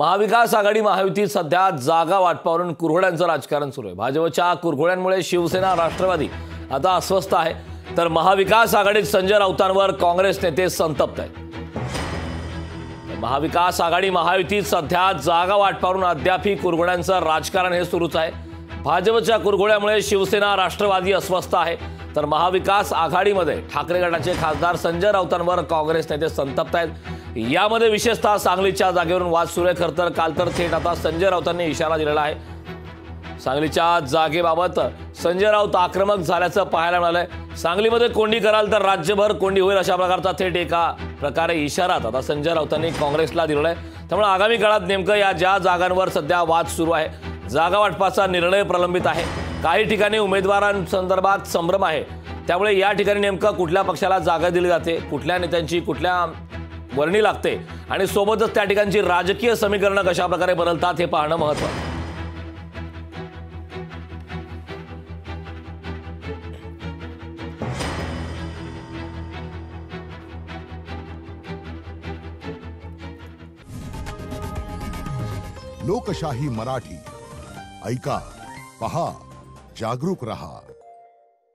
महाविकास आघाडी महायुतीत सध्या जागा वाटपावरून कुरघोड्यांचं राजकारण सुरू आहे। भाजपच्या कुरघोड्यांमुळे शिवसेना राष्ट्रवादी आता अस्वस्थ आहे, तर महाविकास आघाडीत संजय राऊतांवर काँग्रेस नेते संतप्त आहेत। महाविकास आघाडी महायुतीत सध्या जागा वाटपावरून अद्यापही कुरघोड्यांचं राजकारण हे सुरूच आहे। भाजपच्या कुरघोड्यामुळे शिवसेना राष्ट्रवादी अस्वस्थ आहे, तर महाविकास आघाडीमध्ये ठाकरे गटाचे खासदार संजय राऊतांवर काँग्रेस नेते संतप्त आहेत। यामध्ये विशेषतः सांगलीच्या जागेवरून वाद सुरू आहे। खरं तर काल तर थेट आता संजय राऊतांनी इशारा दिलेला आहे। सांगलीच्या जागेबाबत संजय राऊत आक्रमक झाल्याचं पाहायला मिळालंय। सांगलीमध्ये कोंडी कराल तर राज्यभर कोंडी होईल, अशा प्रकारचा थेट एका प्रकारे इशारा आता संजय राऊतांनी काँग्रेसला दिलेला आहे। त्यामुळे आगामी काळात नेमकं या ज्या जागांवर सध्या वाद सुरू आहे, जागा वाटपाचा निर्णय प्रलंबित आहे, काही ठिकाणी उमेदवारांसंदर्भात संभ्रम आहे, त्यामुळे या ठिकाणी नेमकं कुठल्या पक्षाला जागा दिली जाते, कुठल्या नेत्यांची कुठल्या वर्णी लागते आणि सोबतच त्या ठिकाणची राजकीय समीकरणं कशा प्रकारे बदलतात हे पाहणं महत्त्वाचं। लोकशाही मराठी ऐका, पहा, जागरूक रहा।